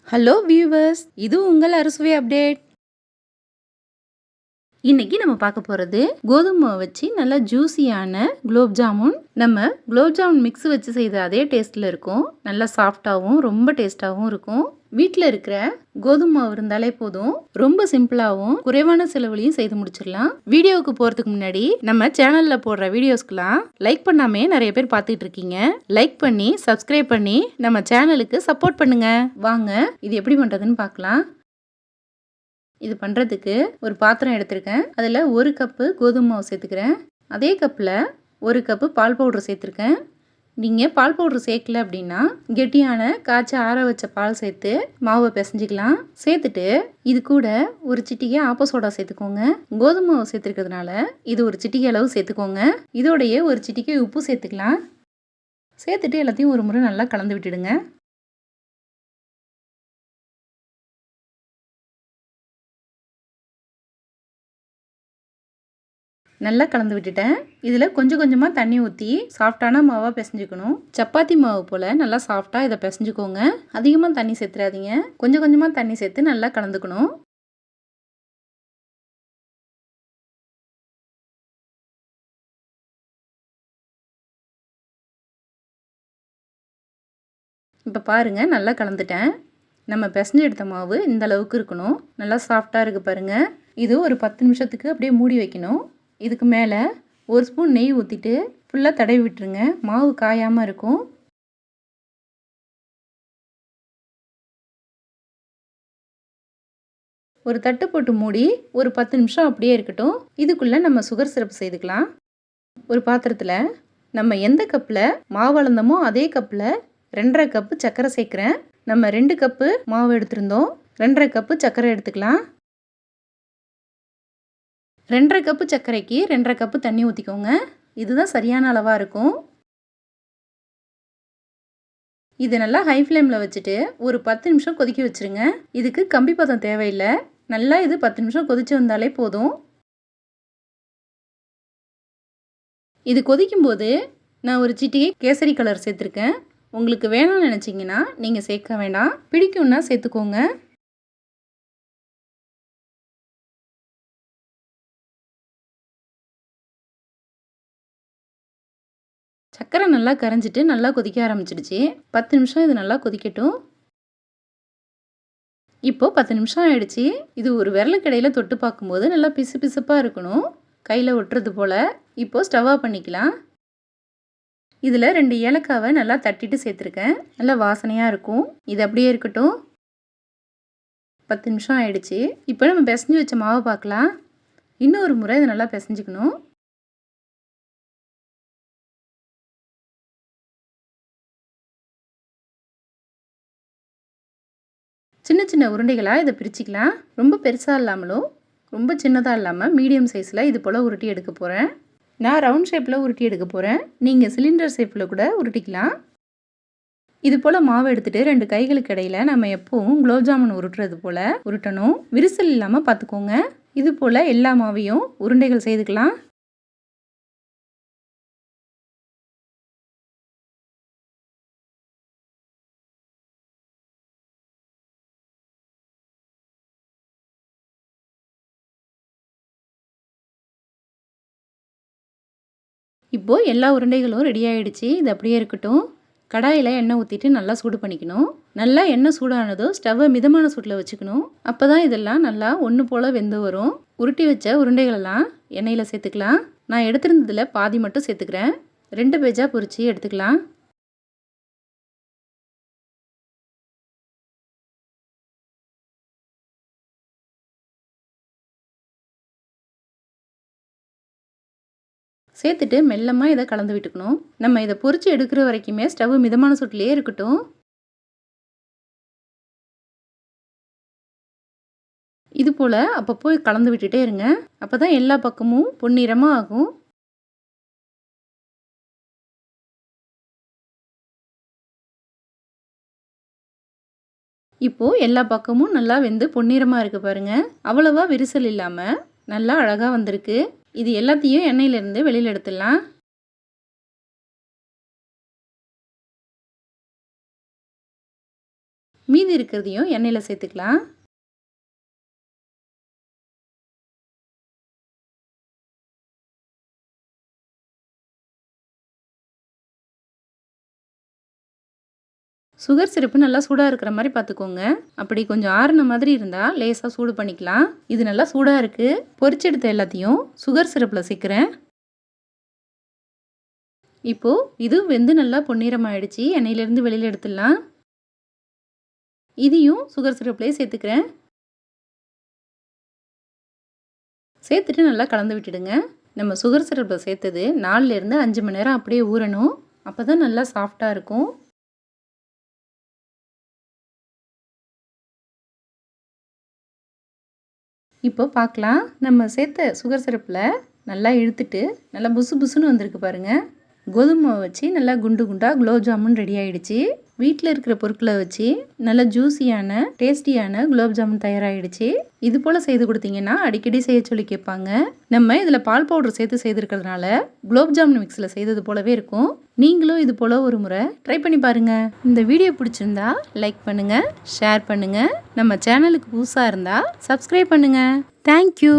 Hello viewers, இது உங்கள் அறுசுவை அப்டேட். இன்னைக்கு நம்ம பார்க்க போகிறது கோதுமை மாவு வச்சு நல்லா ஜூஸியான குலோப் ஜாமுன். நம்ம குலோப் ஜாமுன் மிக்ஸ் வச்சு செய்த அதே டேஸ்ட்டில் இருக்கும். நல்லா சாஃப்டாகவும் ரொம்ப டேஸ்ட்டாகவும் இருக்கும். வீட்டில் இருக்கிற கோதுமை மாவு இருந்தாலே போதும். ரொம்ப சிம்பிளாகவும் குறைவான செலவுலையும் செய்து முடிச்சிடலாம். வீடியோவுக்கு போகிறதுக்கு முன்னாடி நம்ம சேனலில் போடுற வீடியோஸ்க்கெலாம் லைக் பண்ணாமே நிறைய பேர் பார்த்துட்டு இருக்கீங்க. லைக் பண்ணி சப்ஸ்கிரைப் பண்ணி நம்ம சேனலுக்கு சப்போர்ட் பண்ணுங்க. வாங்க இது எப்படி பண்ணுறதுன்னு பார்க்கலாம். இது பண்ணுறதுக்கு ஒரு பாத்திரம் எடுத்திருக்கேன். அதில் 1 கப்பு கோதுமை மாவு சேர்த்துக்கிறேன். அதே கப்பில் 1 கப்பு பால் பவுடர் சேர்த்துருக்கேன். நீங்கள் பால் பவுடர் சேர்க்கல அப்படின்னா கெட்டியான காய்ச்சி ஆற வச்ச பால் சேர்த்து மாவை பிசைஞ்சிக்கலாம். சேர்த்துட்டு இது கூட ஒரு சிட்டிகை ஆப்ப சோடா சேர்த்துக்கோங்க. கோதுமை மாவு சேர்த்துருக்கிறதுனால இது ஒரு சிட்டிகை அளவு சேர்த்துக்கோங்க. இதோடையே ஒரு சிட்டிகை உப்பு சேர்த்துக்கலாம். சேர்த்துட்டு எல்லாத்தையும் ஒரு முறை நல்லா கலந்து விட்டுடுங்க. நல்லா கலந்து விட்டுட்டேன். இதில் கொஞ்சம் கொஞ்சமாக தண்ணி ஊற்றி சாஃப்டான மாவாக பிசைஞ்சுக்கணும். சப்பாத்தி மாவு போல் நல்லா சாஃப்டாக இதை பிசைஞ்சுக்கோங்க. அதிகமாக தண்ணி சேர்த்துறாதீங்க. கொஞ்சம் கொஞ்சமாக தண்ணி சேர்த்து நல்லா கலந்துக்கணும். இப்போ பாருங்கள், நல்லா கலந்துட்டேன். நம்ம பிசைஞ்சு எடுத்த மாவு இந்த அளவுக்கு இருக்கணும். நல்லா சாஃப்டாக இருக்குது பாருங்கள். இது ஒரு 10 நிமிஷத்துக்கு அப்படியே மூடி வைக்கணும். இதுக்கு மேலே 1 ஸ்பூன் நெய் ஊற்றிட்டு ஃபுல்லாக தடவி விட்டுருங்க. மாவு காயாமல் இருக்கும். ஒரு தட்டு போட்டு மூடி ஒரு 10 நிமிஷம் அப்படியே இருக்கட்டும். இதுக்குள்ளே நம்ம சுகர் சிரப் செய்துக்கலாம். ஒரு பாத்திரத்தில் நம்ம எந்த கப்பில் மாவு அளந்தோமோ அதே கப்பில் 2½ கப்பு சர்க்கரை சேர்க்குறேன். நம்ம 2 கப்பு மாவு எடுத்திருந்தோம். 2½ கப்பு சர்க்கரை எடுத்துக்கலாம். 2½ கப்பு சர்க்கரைக்கு 2½ கப்பு தண்ணி ஊற்றிக்கோங்க. இதுதான் சரியான அளவாக இருக்கும். இது நல்லா ஹை ஃப்ளேமில் வச்சுட்டு ஒரு 10 நிமிஷம் கொதிக்க வச்சுருங்க. இதுக்கு கம்பி பதம் தேவையில்லை. நல்லா இது 10 நிமிஷம் கொதிச்சு வந்தாலே போதும். இது கொதிக்கும்போது நான் ஒரு சிட்டிகை கேசரி கலர் சேர்த்துருக்கேன். உங்களுக்கு வேணும்னு நினச்சிங்கன்னா நீங்கள் சேர்க்க வேண்டாம். பிடிக்கும்னா சேர்த்துக்கோங்க. சர்க்கரை நல்லா கரைஞ்சிட்டு நல்லா கொதிக்க ஆரம்பிச்சிடுச்சு. 10 நிமிஷம் இது நல்லா கொதிக்கட்டும். இப்போது 10 நிமிஷம் ஆயிடுச்சு. இது ஒரு விரலுக்கடையில் தொட்டு பார்க்கும்போது நல்லா பிசு பிசுப்பாக இருக்கணும். கையில் ஒட்டுறது போல். இப்போது ஸ்டவ் ஆஃப் பண்ணிக்கலாம். இதில் 2 ஏலக்காவை நல்லா தட்டிட்டு சேர்த்துருக்கேன். நல்லா வாசனையாக இருக்கும். இது அப்படியே இருக்கட்டும். 10 நிமிஷம் ஆயிடுச்சு. இப்போ நம்ம பிசைஞ்சு வச்ச மாவை பார்க்கலாம். இன்னொரு முறை இதை நல்லா பிசைஞ்சிக்கணும். சின்ன சின்ன உருண்டைகளாக இதை பிரிச்சுக்கலாம். ரொம்ப பெருசாக இல்லாமலும் ரொம்ப சின்னதாக இல்லாமல் மீடியம் சைஸில் இது போல் உருட்டி எடுக்க போகிறேன். நான் ரவுண்ட் ஷேப்பில் உருட்டி எடுக்க போகிறேன். நீங்கள் சிலிண்டர் ஷேப்பில் கூட உருட்டிக்கலாம். இது போல் மாவு எடுத்துகிட்டு 2 கைகளுக்கு இடையில் நம்ம எப்பவும் குலோப் ஜாமுன் உருட்டுறது போல் உருட்டணும். விரிசல் இல்லாமல் பார்த்துக்கோங்க. இது போல் எல்லா மாவையும் உருண்டைகள் செய்துக்கலாம். இப்போது எல்லா உருண்டைகளும் ரெடி ஆகிடுச்சு. இது அப்படியே இருக்கட்டும். கடாயில் எண்ணெய் ஊற்றிட்டு நல்லா சூடு பண்ணிக்கணும். நல்லா எண்ணெய் சூடானதும் ஸ்டவ்வை மிதமான சூட்டில் வச்சுக்கணும். அப்போ தான் இதெல்லாம் நல்லா ஒன்று போல் வெந்து வரும். உருட்டி வச்ச உருண்டைகளெல்லாம் எண்ணெயில் சேர்த்துக்கலாம். நான் எடுத்திருந்ததில் பாதி மட்டும் சேர்த்துக்கிறேன். 2 பேஜாக பொரித்து எடுத்துக்கலாம். சேர்த்துட்டு மெல்லமாக இதை கலந்து விட்டுக்கணும். நம்ம இதை பொரித்து எடுக்கிற வரைக்குமே ஸ்டவ் மிதமான சூட்டிலே இருக்கட்டும். இது போல் அப்பப்போ கலந்து விட்டுட்டே இருங்க. அப்போ தான் எல்லா பக்கமும் பொன்னிறமாக ஆகும். இப்போது எல்லா பக்கமும் நல்லா வெந்து பொன்னிறமாக இருக்குது பாருங்கள். அவ்வளவா விரிசல் இல்லாமல் நல்லா அழகாக வந்திருக்கு. இது எல்லாத்தையும் எண்ணெயிலேருந்து வெளியில் எடுத்துடலாம். மீதி இருக்கிறதையும் எண்ணெயில் சேர்த்துக்கலாம். சுகர் சிரப்பு நல்லா சூடாக இருக்கிற மாதிரி பார்த்துக்கோங்க. அப்படி கொஞ்சம் ஆறுன மாதிரி இருந்தால் லேசாக சூடு பண்ணிக்கலாம். இது நல்லா சூடாக இருக்குது. பொரிச்செடுத்த எல்லாத்தையும் சுகர் சிரப்பில் சேர்க்குறேன். இப்போது இது வெந்து நல்லா பொன்னிறமாயிடுச்சு. எண்ணெயிலேருந்து வெளியில் எடுத்துடலாம். இதையும் சுகர் சிரப்லேயே சேர்த்துக்கிறேன். சேர்த்துட்டு நல்லா கலந்து விட்டுடுங்க. நம்ம சுகர் சிரப்பில் சேர்த்தது 4லேருந்து 5 மணி நேரம் அப்படியே ஊறணும். அப்போ தான் நல்லா சாஃப்டாக இருக்கும். இப்போ பார்க்கலாம். நம்ம சேர்த்த சுகர் சிரப்பில் நல்லா இழுத்துட்டு நல்லா புசு புசுன்னு வந்திருக்கு பாருங்கள். கோதுமை வச்சு நல்லா குண்டு குண்டாக குலோப் ஜாமுன் ரெடி ஆகிடுச்சு. வீட்டில் இருக்கிற பொருட்களை வச்சு நல்லா ஜூஸியான டேஸ்டியான குலோப் ஜாமுன் தயாராகிடுச்சு. இது போல் செய்து கொடுத்தீங்கன்னா அடிக்கடி செய்ய சொல்லி கேட்பாங்க. நம்ம இதில் பால் பவுடர் சேர்த்து செய்திருக்கிறதுனால குலோப் ஜாமுன் மிக்ஸில் செய்தது போலவே இருக்கும். நீங்களும் இது போல் ஒரு முறை ட்ரை பண்ணி பாருங்கள். இந்த வீடியோ பிடிச்சிருந்தா லைக் பண்ணுங்கள், ஷேர் பண்ணுங்கள். நம்ம சேனலுக்கு புதுசாக இருந்தால் சப்ஸ்கிரைப் பண்ணுங்கள். தேங்க்யூ.